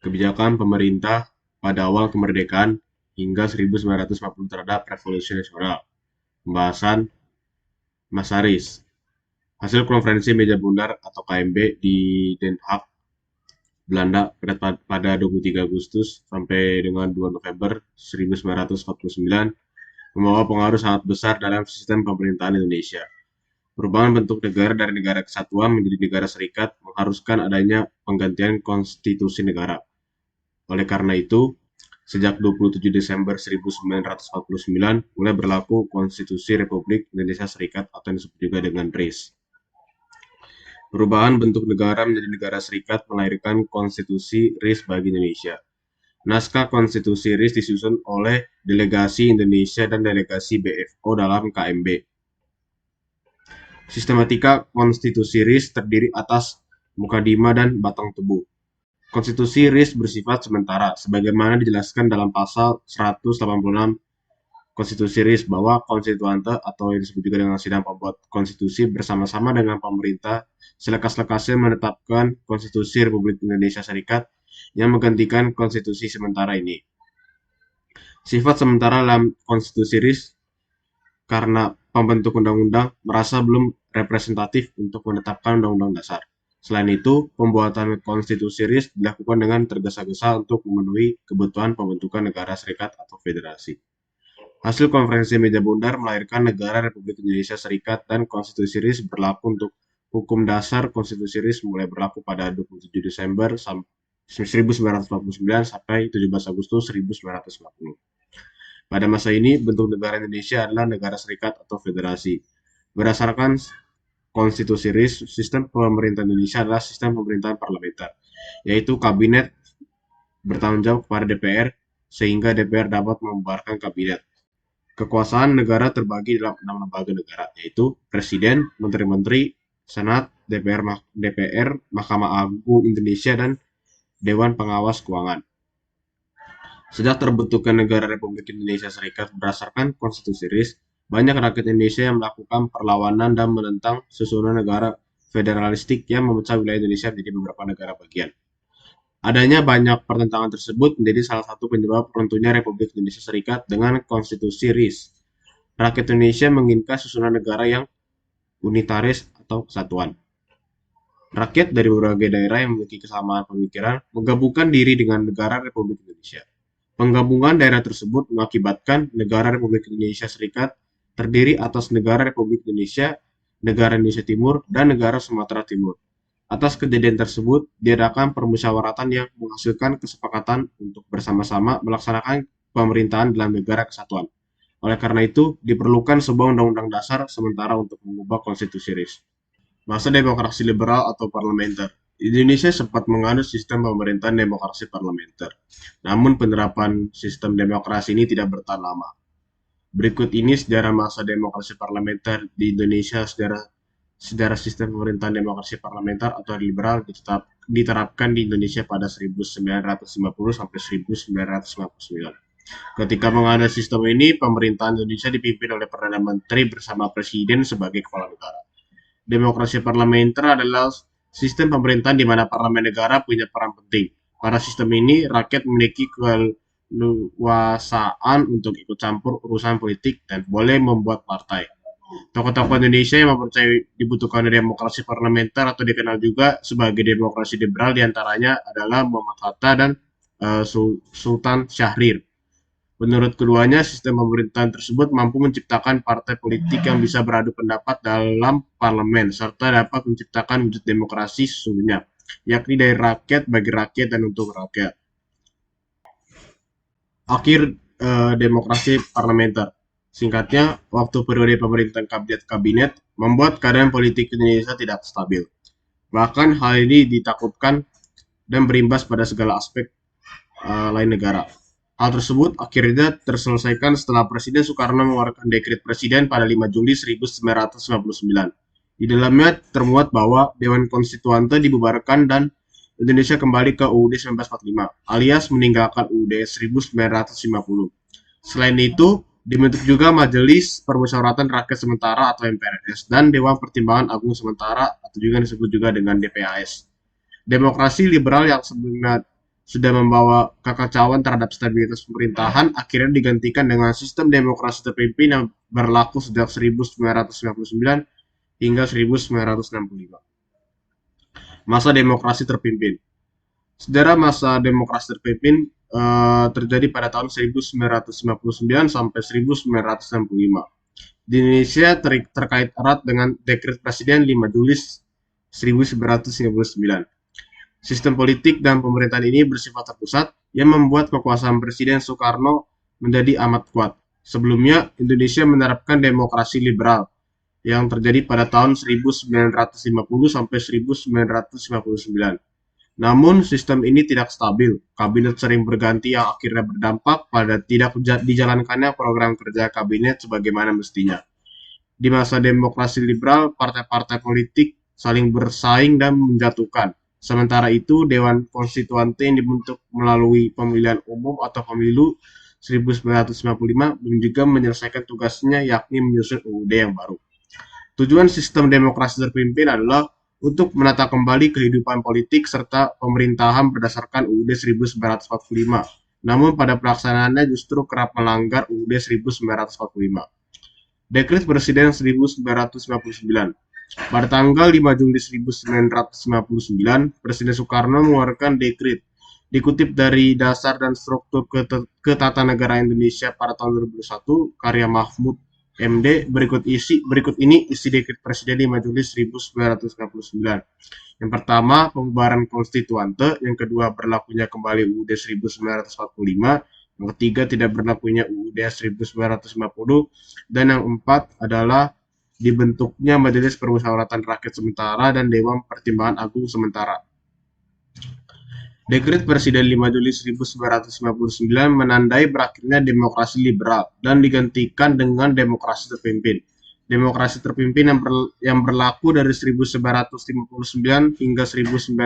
kebijakan pemerintah pada awal kemerdekaan hingga 1950 terhadap Revolusi Nasional. Pembahasan Masaris. Hasil konferensi meja bundar atau KMB di Den Haag, Belanda pada 23 Agustus sampai dengan 2 November 1949 membawa pengaruh sangat besar dalam sistem pemerintahan Indonesia. Perubahan bentuk negara dari negara kesatuan menjadi negara serikat mengharuskan adanya penggantian konstitusi negara. Oleh karena itu, sejak 27 Desember 1949 mulai berlaku Konstitusi Republik Indonesia Serikat atau yang disebut juga dengan RIS. Perubahan bentuk negara menjadi negara serikat melahirkan Konstitusi RIS bagi Indonesia. Naskah Konstitusi RIS disusun oleh Delegasi Indonesia dan Delegasi BFO dalam KMB. Sistematika Konstitusi RIS terdiri atas mukadimah dan batang tubuh. Konstitusi RIS bersifat sementara, sebagaimana dijelaskan dalam pasal 186 Konstitusi RIS bahwa konstituante atau yang disebut juga dengan sidang pembuat konstitusi bersama-sama dengan pemerintah selekas-lekasnya menetapkan Konstitusi Republik Indonesia Serikat yang menggantikan konstitusi sementara ini. Sifat sementara dalam konstitusi RIS karena pembentuk undang-undang merasa belum representatif untuk menetapkan undang-undang dasar. Selain itu, pembuatan konstitusi RIS dilakukan dengan tergesa-gesa untuk memenuhi kebutuhan pembentukan negara serikat atau federasi. Hasil konferensi meja bundar melahirkan negara Republik Indonesia Serikat dan konstitusi RIS berlaku untuk hukum dasar. Konstitusi RIS mulai berlaku pada 27 Desember 1949 sampai 17 Agustus 1950. Pada masa ini, bentuk negara Indonesia adalah negara serikat atau federasi. Berdasarkan Konstitusi RIS, sistem pemerintahan Indonesia adalah sistem pemerintahan parlementer, yaitu kabinet bertanggung jawab kepada DPR, sehingga DPR dapat membubarkan kabinet. Kekuasaan negara terbagi dalam 6 lembaga negara, yaitu Presiden, Menteri-Menteri, Senat, DPR, Mahkamah Agung Indonesia, dan Dewan Pengawas Keuangan. Sejak terbentuknya negara Republik Indonesia Serikat berdasarkan Konstitusi RIS, banyak rakyat Indonesia yang melakukan perlawanan dan menentang susunan negara federalistik yang memecah wilayah Indonesia menjadi beberapa negara bagian. Adanya banyak pertentangan tersebut menjadi salah satu penyebab runtuhnya Republik Indonesia Serikat dengan Konstitusi RIS. Rakyat Indonesia menginginkan susunan negara yang unitaris atau kesatuan. Rakyat dari berbagai daerah yang memiliki kesamaan pemikiran menggabungkan diri dengan negara Republik Indonesia. Penggabungan daerah tersebut mengakibatkan negara Republik Indonesia Serikat terdiri atas negara Republik Indonesia, negara Indonesia Timur, dan negara Sumatera Timur. Atas kejadian tersebut, diadakan permusyawaratan yang menghasilkan kesepakatan untuk bersama-sama melaksanakan pemerintahan dalam negara kesatuan. Oleh karena itu, diperlukan sebuah undang-undang dasar sementara untuk mengubah konstitusi RIS. Masa demokrasi liberal atau parlementer. Indonesia sempat menganut sistem pemerintahan demokrasi parlementer. Namun penerapan sistem demokrasi ini tidak bertahan lama. Berikut ini sejarah masa demokrasi parlementer di Indonesia. Sejarah sistem pemerintahan demokrasi parlementer atau liberal diterapkan di Indonesia pada 1950 sampai 1959. Ketika menganut sistem ini, pemerintahan Indonesia dipimpin oleh Perdana Menteri bersama Presiden sebagai kepala negara. Demokrasi parlementer adalah sistem pemerintahan di mana parlemen negara punya peran penting. Pada sistem ini, rakyat memiliki keleluasaan untuk ikut campur urusan politik dan boleh membuat partai. Tokoh-tokoh Indonesia yang mempercayai dibutuhkan demokrasi parlementer atau dikenal juga sebagai demokrasi liberal diantaranya adalah Muhammad Hatta dan Sultan Syahrir. Menurut keduanya, sistem pemerintahan tersebut mampu menciptakan partai politik yang bisa beradu pendapat dalam parlemen, serta dapat menciptakan wujud demokrasi sesungguhnya, yakni dari rakyat, bagi rakyat, dan untuk rakyat. Akhir demokrasi parlementer. Singkatnya, waktu periode pemerintahan kabinet membuat keadaan politik Indonesia tidak stabil. Bahkan hal ini ditakutkan dan berimbas pada segala aspek lain negara. Hal tersebut akhirnya terselesaikan setelah Presiden Soekarno mengeluarkan dekret Presiden pada 5 Juli 1959. Di dalamnya termuat bahwa Dewan Konstituante dibubarkan dan Indonesia kembali ke UUD 1945, alias meninggalkan UUD 1950. Selain itu, dibentuk juga Majelis Permusyawaratan Rakyat Sementara atau MPRS dan Dewan Pertimbangan Agung Sementara atau juga disebut juga dengan DPAS. Demokrasi liberal yang sebelumnya sudah membawa kekacauan terhadap stabilitas pemerintahan, akhirnya digantikan dengan sistem demokrasi terpimpin yang berlaku sejak 1999 hingga 1965. Masa demokrasi terpimpin. Sejarah masa demokrasi terpimpin terjadi pada tahun 1959 sampai 1965. Di Indonesia terkait erat dengan Dekret Presiden 5 Juli 1959. Sistem politik dan pemerintahan ini bersifat terpusat yang membuat kekuasaan Presiden Soekarno menjadi amat kuat. Sebelumnya, Indonesia menerapkan demokrasi liberal yang terjadi pada tahun 1950 sampai 1959. Namun, sistem ini tidak stabil. Kabinet sering berganti yang akhirnya berdampak pada tidak dijalankannya program kerja kabinet sebagaimana mestinya. Di masa demokrasi liberal, partai-partai politik saling bersaing dan menjatuhkan. Sementara itu, Dewan Konstituante yang dibentuk melalui pemilihan umum atau pemilu 1955 belum juga menyelesaikan tugasnya, yakni menyusun UUD yang baru. Tujuan sistem demokrasi terpimpin adalah untuk menata kembali kehidupan politik serta pemerintahan berdasarkan UUD 1945. Namun pada pelaksanaannya justru kerap melanggar UUD 1945. Dekret Presiden 1959. Pada tanggal 5 Juli 1959, Presiden Soekarno mengeluarkan dekret. Dikutip dari Dasar dan Struktur Ketatanegaraan Indonesia pada tahun 2001, karya Mahfud MD, berikut ini isi dekret Presiden 5 Juli 1959. Yang pertama, pembubaran konstituante. Yang kedua, berlakunya kembali UUD 1945. Yang ketiga, tidak berlakunya UUD 1950. Dan yang empat adalah dibentuknya Majelis Permusyawaratan Rakyat Sementara dan Dewan Pertimbangan Agung Sementara. Dekret Presiden 5 Juli 1959 menandai berakhirnya demokrasi liberal dan digantikan dengan demokrasi terpimpin. Demokrasi terpimpin yang berlaku dari 1959 hingga 1965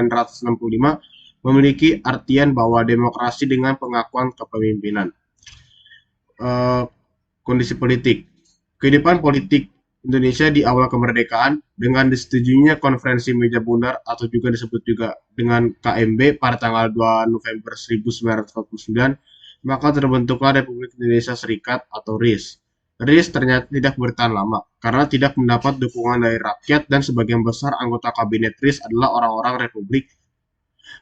memiliki artian bahwa demokrasi dengan pengakuan kepemimpinan. Kondisi politik. Kehidupan politik Indonesia di awal kemerdekaan dengan disetujuinya konferensi meja bundar atau juga disebut juga dengan KMB pada tanggal 2 November 1949, maka terbentuklah Republik Indonesia Serikat atau RIS. RIS ternyata tidak bertahan lama karena tidak mendapat dukungan dari rakyat dan sebagian besar anggota kabinet RIS adalah orang-orang Republik.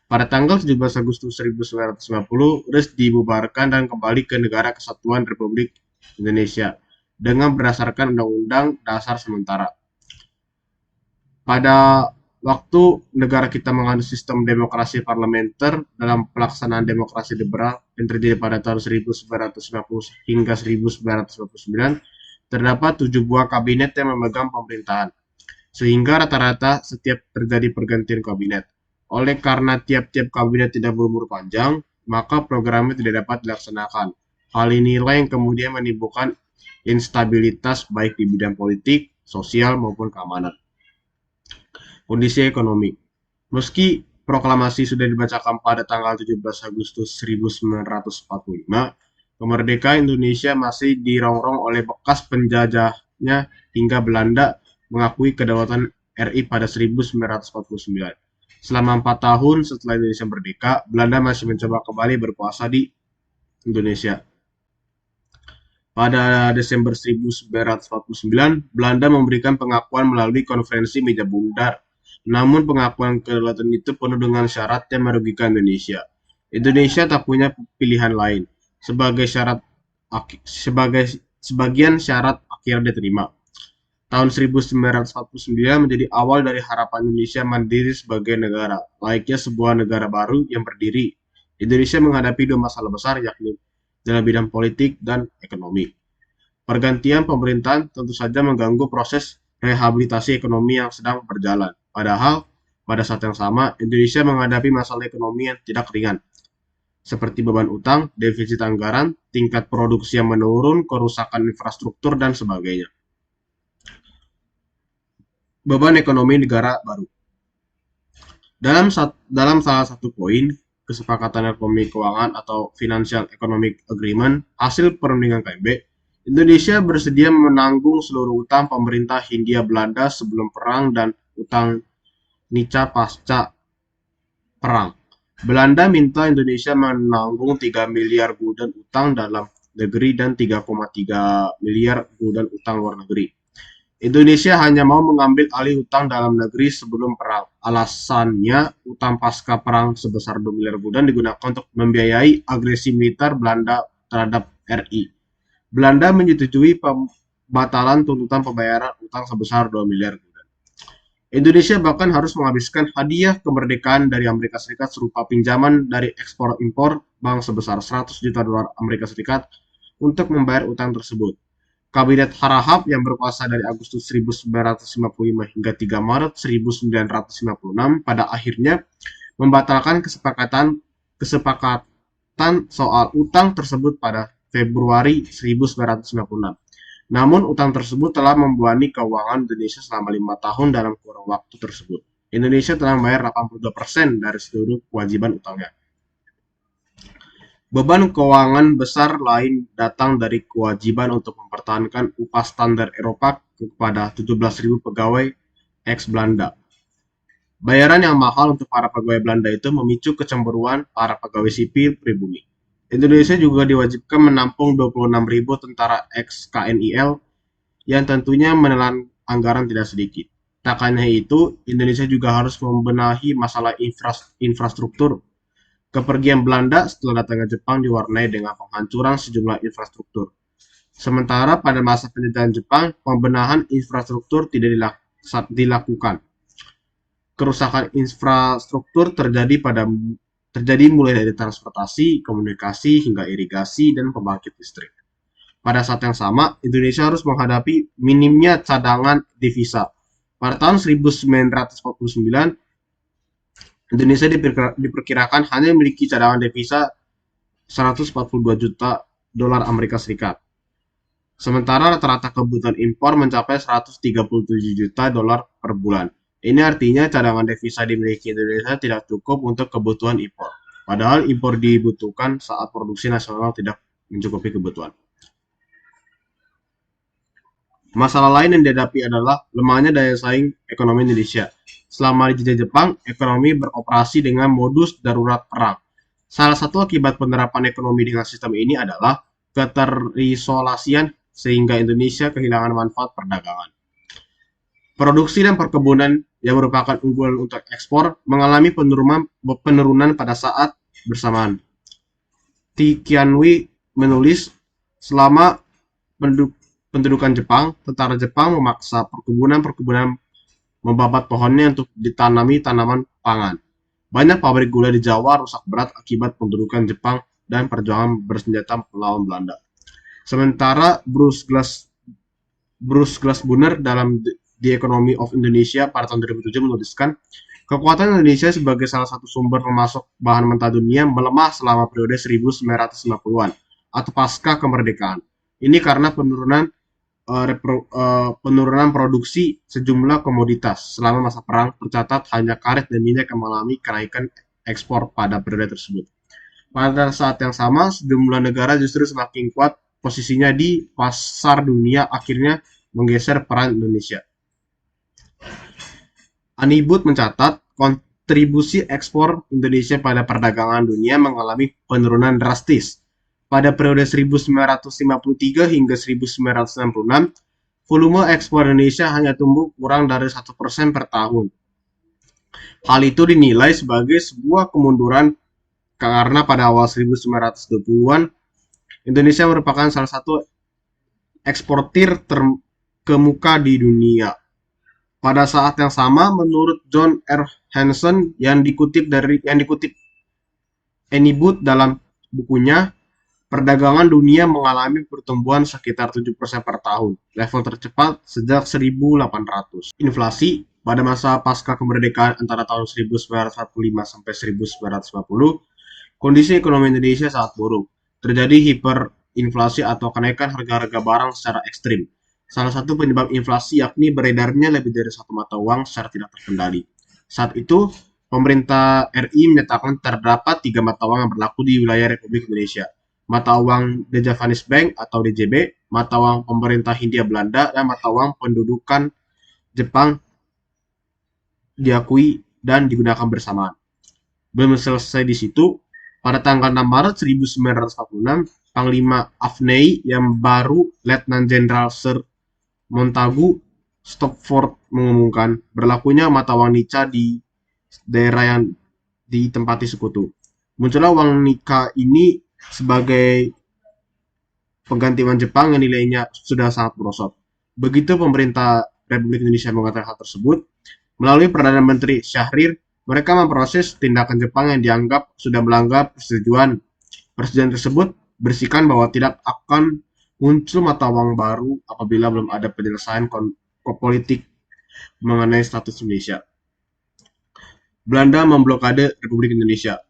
Pada tanggal 17 Agustus 1950, RIS dibubarkan dan kembali ke Negara Kesatuan Republik Indonesia dengan berdasarkan Undang-Undang Dasar Sementara. Pada waktu negara kita menganut sistem demokrasi parlementer dalam pelaksanaan demokrasi liberal yang terjadi pada tahun 1950 hingga 1959, terdapat 7 buah kabinet yang memegang pemerintahan, sehingga rata-rata setiap terjadi pergantian kabinet. Oleh karena tiap-tiap kabinet tidak berumur panjang, maka programnya tidak dapat dilaksanakan. Hal inilah yang kemudian menimbulkan instabilitas baik di bidang politik, sosial, maupun keamanan. Kondisi ekonomi. Meski proklamasi sudah dibacakan pada tanggal 17 Agustus 1945, kemerdekaan Indonesia masih dirongrong oleh bekas penjajahnya hingga Belanda mengakui kedaulatan RI pada 1949. Selama 4 tahun setelah Indonesia merdeka, Belanda masih mencoba kembali berkuasa di Indonesia. Pada Desember 1949, Belanda memberikan pengakuan melalui konferensi meja bundar. Namun pengakuan kedaulatan itu penuh dengan syarat yang merugikan Indonesia. Indonesia tak punya pilihan lain. Sebagian syarat akhirnya diterima. Tahun 1949 menjadi awal dari harapan Indonesia mandiri sebagai negara, layaknya sebuah negara baru yang berdiri. Indonesia menghadapi 2 masalah besar, yakni dalam bidang politik dan ekonomi. Pergantian pemerintahan tentu saja mengganggu proses rehabilitasi ekonomi yang sedang berjalan. Padahal, pada saat yang sama, Indonesia menghadapi masalah ekonomi yang tidak ringan, seperti beban utang, defisit anggaran, tingkat produksi yang menurun, kerusakan infrastruktur, dan sebagainya. Beban ekonomi negara baru. Dalam salah satu poin, kesepakatan ekonomi keuangan atau Financial Economic Agreement, hasil perundingan KMB, Indonesia bersedia menanggung seluruh utang pemerintah Hindia Belanda sebelum perang dan utang Nica pasca perang. Belanda minta Indonesia menanggung 3 miliar gulden utang dalam negeri dan 3,3 miliar gulden utang luar negeri. Indonesia hanya mau mengambil alih utang dalam negeri sebelum perang. Alasannya, utang pasca perang sebesar 2 miliar gulden digunakan untuk membiayai agresi militer Belanda terhadap RI. Belanda menyetujui pembatalan tuntutan pembayaran utang sebesar 2 miliar gulden. Indonesia bahkan harus menghabiskan hadiah kemerdekaan dari Amerika Serikat serupa pinjaman dari ekspor-impor bank sebesar 100 juta dolar Amerika Serikat untuk membayar utang tersebut. Kabinet Harahap yang berkuasa dari Agustus 1955 hingga 3 Maret 1956 pada akhirnya membatalkan kesepakatan soal utang tersebut pada Februari 1956. Namun, utang tersebut telah membebani keuangan Indonesia selama 5 tahun dalam kurun waktu tersebut. Indonesia telah membayar 82% dari seluruh kewajiban utangnya. Beban keuangan besar lain datang dari kewajiban untuk mempertahankan upah standar Eropa kepada 17.000 pegawai ex-Belanda. Bayaran yang mahal untuk para pegawai Belanda itu memicu kecemburuan para pegawai sipil pribumi. Indonesia juga diwajibkan menampung 26.000 tentara ex-KNIL yang tentunya menelan anggaran tidak sedikit. Tak hanya itu, Indonesia juga harus membenahi masalah infrastruktur. Kepergian Belanda setelah datangnya Jepang diwarnai dengan penghancuran sejumlah infrastruktur. Sementara pada masa penjajahan Jepang, pembenahan infrastruktur tidak dilakukan. Kerusakan infrastruktur terjadi mulai dari transportasi, komunikasi, hingga irigasi dan pembangkit listrik. Pada saat yang sama, Indonesia harus menghadapi minimnya cadangan devisa. Pada tahun 1949, Indonesia diperkirakan hanya memiliki cadangan devisa 142 juta dolar Amerika Serikat. Sementara rata-rata kebutuhan impor mencapai 137 juta dolar per bulan. Ini artinya cadangan devisa dimiliki Indonesia tidak cukup untuk kebutuhan impor. Padahal impor dibutuhkan saat produksi nasional tidak mencukupi kebutuhan. Masalah lain yang dihadapi adalah lemahnya daya saing ekonomi Indonesia. Selama dijajah Jepang, ekonomi beroperasi dengan modus darurat perang. Salah satu akibat penerapan ekonomi dengan sistem ini adalah keterisolasian sehingga Indonesia kehilangan manfaat perdagangan. Produksi dan perkebunan yang merupakan unggulan untuk ekspor mengalami penurunan pada saat bersamaan. Tianhui menulis, selama pendudukan Jepang, tentara Jepang memaksa perkebunan membabat pohonnya untuk ditanami tanaman pangan. Banyak pabrik gula di Jawa rusak berat akibat pendudukan Jepang dan perjuangan bersenjata melawan Belanda. Sementara Bruce Glassbunner dalam The Economy of Indonesia pada tahun 2007 menuliskan, kekuatan Indonesia sebagai salah satu sumber pemasok bahan mentah dunia melemah selama periode 1950-an atau pasca kemerdekaan. Ini karena penurunan produksi sejumlah komoditas. Selama masa perang, tercatat hanya karet dan minyak yang mengalami kenaikan ekspor pada periode tersebut. Pada saat yang sama, sejumlah negara justru semakin kuat posisinya di pasar dunia, akhirnya menggeser peran Indonesia. Anibud mencatat, kontribusi ekspor Indonesia pada perdagangan dunia mengalami penurunan drastis. Pada periode 1953 hingga 1966, volume ekspor Indonesia hanya tumbuh kurang dari 1% per tahun. Hal itu dinilai sebagai sebuah kemunduran karena pada awal 1920-an, Indonesia merupakan salah satu eksportir terkemuka di dunia. Pada saat yang sama, menurut John R. Hanson yang dikutip Anibud dalam bukunya, perdagangan dunia mengalami pertumbuhan sekitar 7% per tahun, level tercepat sejak 1800. Inflasi pada masa pasca kemerdekaan antara tahun 1945 sampai 1950, kondisi ekonomi Indonesia sangat buruk. Terjadi hiperinflasi atau kenaikan harga-harga barang secara ekstrim. Salah satu penyebab inflasi yakni beredarnya lebih dari satu mata uang secara tidak terkendali. Saat itu, pemerintah RI menyatakan terdapat 3 mata uang yang berlaku di wilayah Republik Indonesia. Mata uang The Japanese Bank atau DJB, mata uang pemerintah Hindia Belanda, dan mata uang pendudukan Jepang diakui dan digunakan bersamaan. Belum selesai di situ, pada tanggal 6 Maret 1946, Panglima Afnei yang baru Letnan Jenderal Sir Montagu Stopford mengumumkan berlakunya mata uang Nica di daerah yang ditempati sekutu. Muncullah uang Nika ini sebagai pengganti uang Jepang yang nilainya sudah sangat merosot. Begitu pemerintah Republik Indonesia mengatakan hal tersebut, melalui Perdana Menteri Syahrir, mereka memproses tindakan Jepang yang dianggap sudah melanggar persetujuan. Persetujuan tersebut berisikan bahwa tidak akan muncul mata uang baru apabila belum ada penyelesaian politik mengenai status Indonesia. Belanda memblokade Republik Indonesia.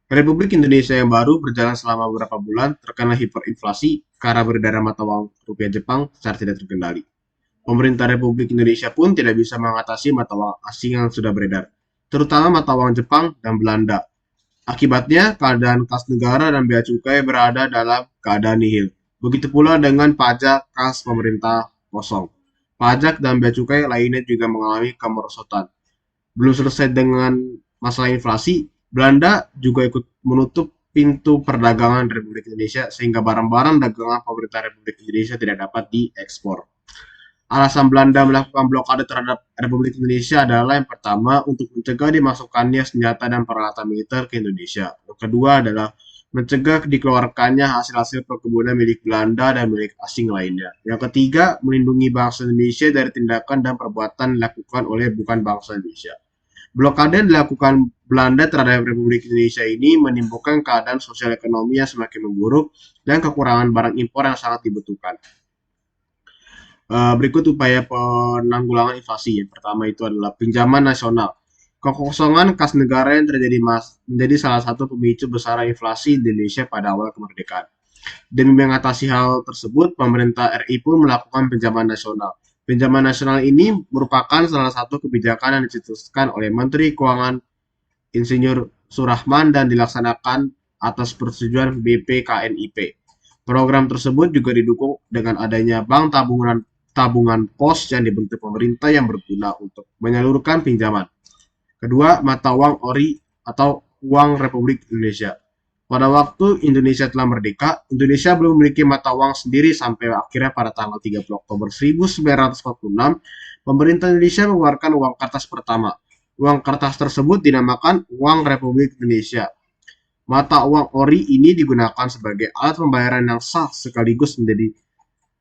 Republik Indonesia yang baru berjalan selama beberapa bulan terkena hiperinflasi karena beredar mata uang rupiah Jepang secara tidak terkendali. Pemerintah Republik Indonesia pun tidak bisa mengatasi mata uang asing yang sudah beredar, terutama mata uang Jepang dan Belanda. Akibatnya, keadaan kas negara dan bea cukai berada dalam keadaan nihil. Begitu pula dengan pajak kas pemerintah kosong. Pajak dan bea cukai lainnya juga mengalami kemerosotan. Belum selesai dengan masalah inflasi, Belanda juga ikut menutup pintu perdagangan Republik Indonesia sehingga barang-barang dagangan pemerintah Republik Indonesia tidak dapat diekspor. Alasan Belanda melakukan blokade terhadap Republik Indonesia adalah yang pertama untuk mencegah dimasukkannya senjata dan peralatan militer ke Indonesia. Yang kedua adalah mencegah dikeluarkannya hasil-hasil perkebunan milik Belanda dan milik asing lainnya. Yang ketiga, melindungi bangsa Indonesia dari tindakan dan perbuatan dilakukan oleh bukan bangsa Indonesia. Blokade yang dilakukan Belanda terhadap Republik Indonesia ini menimbulkan keadaan sosial ekonomi yang semakin memburuk dan kekurangan barang impor yang sangat dibutuhkan. Berikut upaya penanggulangan inflasi. Yang pertama itu adalah pinjaman nasional. Kekosongan kas negara yang terjadi menjadi salah satu pemicu besar inflasi di Indonesia pada awal kemerdekaan. Demi mengatasi hal tersebut, pemerintah RI pun melakukan pinjaman nasional. Pinjaman nasional ini merupakan salah satu kebijakan yang dicetuskan oleh Menteri Keuangan Insinyur Surahman dan dilaksanakan atas persetujuan BPKNIP. Program tersebut juga didukung dengan adanya bank tabungan pos yang dibentuk pemerintah yang berguna untuk menyalurkan pinjaman. Kedua, mata uang ORI atau uang Republik Indonesia. Pada waktu Indonesia telah merdeka, Indonesia belum memiliki mata uang sendiri sampai akhirnya pada tanggal 30 Oktober 1946, pemerintah Indonesia mengeluarkan uang kertas pertama. Uang kertas tersebut dinamakan Uang Republik Indonesia. Mata uang ORI ini digunakan sebagai alat pembayaran yang sah sekaligus menjadi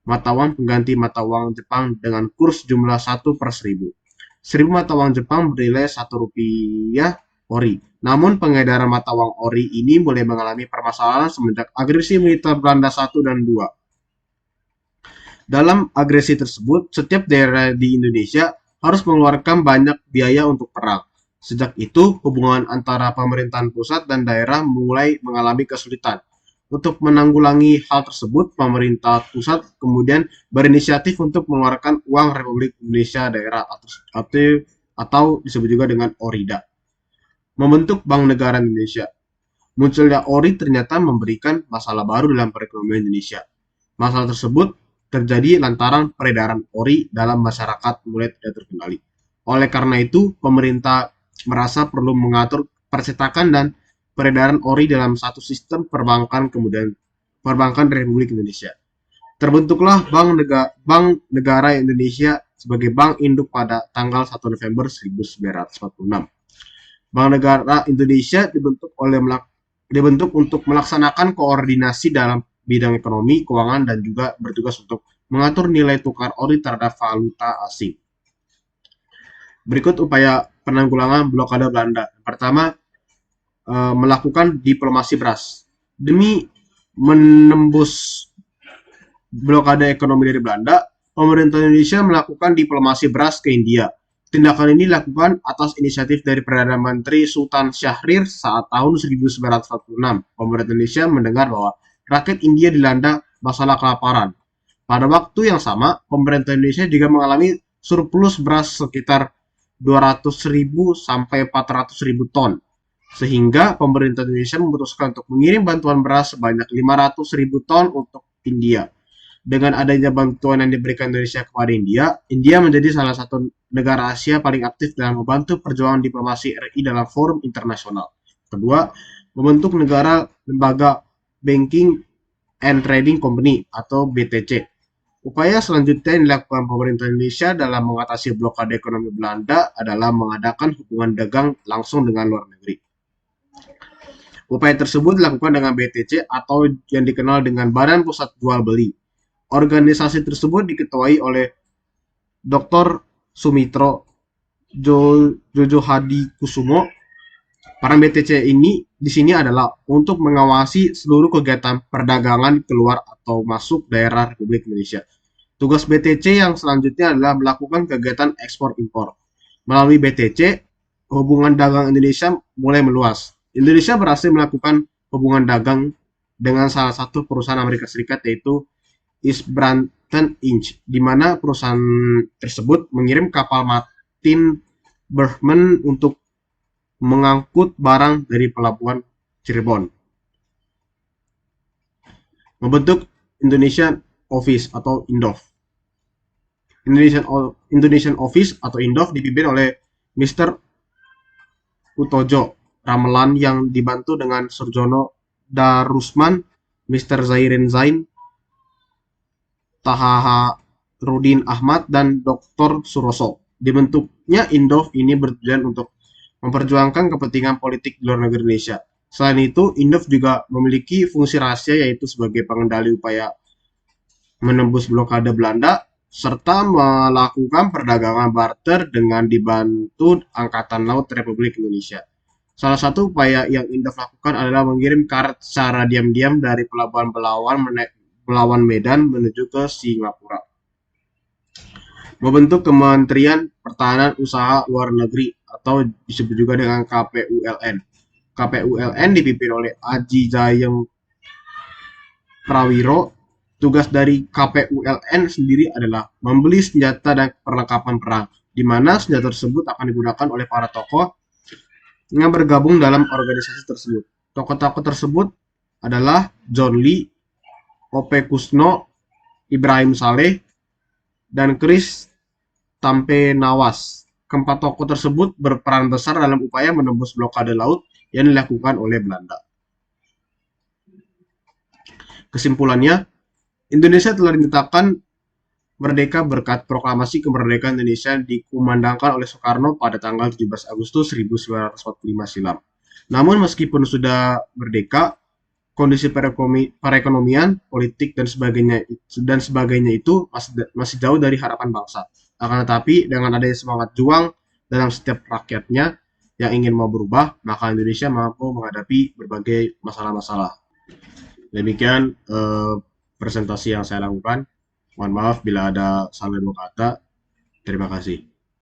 mata uang pengganti mata uang Jepang dengan kurs jumlah 1/1000. 1000 mata uang Jepang bernilai Rp1 ORI. Namun pengedaran mata uang ORI ini mulai mengalami permasalahan semenjak agresi militer Belanda 1 dan 2. Dalam agresi tersebut, setiap daerah di Indonesia harus mengeluarkan banyak biaya untuk perang. Sejak itu, hubungan antara pemerintahan pusat dan daerah mulai mengalami kesulitan. Untuk menanggulangi hal tersebut, pemerintah pusat kemudian berinisiatif untuk mengeluarkan uang Republik Indonesia daerah atau disebut juga dengan ORIDA. Membentuk Bank Negara Indonesia. Munculnya ORI ternyata memberikan masalah baru dalam perekonomian Indonesia. Masalah tersebut terjadi lantaran peredaran ORI dalam masyarakat mulai tidak terkendali. Oleh karena itu, pemerintah merasa perlu mengatur percetakan dan peredaran ORI dalam satu sistem perbankan Republik Indonesia. Terbentuklah Bank Negara Indonesia sebagai bank induk pada tanggal 1 November 1946. Bank Negara Indonesia dibentuk untuk melaksanakan koordinasi dalam bidang ekonomi, keuangan, dan juga bertugas untuk mengatur nilai tukar ORI terhadap valuta asing. Berikut upaya penanggulangan blokade Belanda. Pertama, melakukan diplomasi beras. Demi menembus blokade ekonomi dari Belanda, pemerintah Indonesia melakukan diplomasi beras ke India. Tindakan ini dilakukan atas inisiatif dari Perdana Menteri Sultan Syahrir saat tahun 1946. Pemerintah Indonesia mendengar bahwa rakyat India dilanda masalah kelaparan. Pada waktu yang sama, pemerintah Indonesia juga mengalami surplus beras sekitar 200.000 sampai 400.000 ton. Sehingga pemerintah Indonesia memutuskan untuk mengirim bantuan beras sebanyak 500.000 ton untuk India. Dengan adanya bantuan yang diberikan Indonesia kepada India, India menjadi salah satu negara Asia paling aktif dalam membantu perjuangan diplomasi RI dalam forum internasional. Kedua, membentuk negara lembaga Banking and Trading Company atau BTC. Upaya selanjutnya yang dilakukan pemerintah Indonesia dalam mengatasi blokade ekonomi Belanda adalah mengadakan hubungan dagang langsung dengan luar negeri. Upaya tersebut dilakukan dengan BTC atau yang dikenal dengan Badan Pusat Jual Beli. Organisasi tersebut diketuai oleh Dr. Sumitro Jojo Hadi Kusumo. Peran BTC ini di sini adalah untuk mengawasi seluruh kegiatan perdagangan keluar atau masuk daerah Republik Indonesia. Tugas BTC yang selanjutnya adalah melakukan kegiatan ekspor impor. Melalui BTC, hubungan dagang Indonesia mulai meluas. Indonesia berhasil melakukan hubungan dagang dengan salah satu perusahaan Amerika Serikat, yaitu East Branton Inc., di mana perusahaan tersebut mengirim kapal Martin Bergman untuk mengangkut barang dari pelabuhan Cirebon. Membentuk Indonesian Office atau INDOF. Indonesian Office atau INDOF dipimpin oleh Mr. Utojo Ramelan yang dibantu dengan Surjono Darusman, Mr. Zairin Zain, Taha Rudin Ahmad, dan Dr. Suroso. Dibentuknya INDOF ini bertujuan untuk memperjuangkan kepentingan politik di luar negeri Indonesia. Selain itu, INDOF juga memiliki fungsi rahasia, yaitu sebagai pengendali upaya menembus blokade Belanda, serta melakukan perdagangan barter dengan dibantu Angkatan Laut Republik Indonesia. Salah satu upaya yang INDOF lakukan adalah mengirim karet secara diam-diam dari pelabuhan Belawan Medan menuju ke Singapura. Membentuk Kementerian Pertahanan Usaha Luar Negeri atau disebut juga dengan KPULN. KPULN dipimpin oleh Aji Jayeng Prawiro. Tugas dari KPULN sendiri adalah membeli senjata dan perlengkapan perang, di mana senjata tersebut akan digunakan oleh para tokoh yang bergabung dalam organisasi tersebut. Tokoh-tokoh tersebut adalah John Lee, Ope Kusno, Ibrahim Saleh, dan Chris Tampenawas. Keempat tokoh tersebut berperan besar dalam upaya menembus blokade laut yang dilakukan oleh Belanda. Kesimpulannya, Indonesia telah dinyatakan merdeka berkat proklamasi kemerdekaan Indonesia yang dikumandangkan oleh Soekarno pada tanggal 17 Agustus 1945 silam. Namun meskipun sudah merdeka, kondisi perekonomian, politik, dan sebagainya itu masih jauh dari harapan bangsa. Akan tetapi, dengan adanya semangat juang dalam setiap rakyatnya yang ingin mau berubah, maka Indonesia mampu menghadapi berbagai masalah-masalah. Demikian presentasi yang saya lakukan. Mohon maaf bila ada salah dua kata. Terima kasih.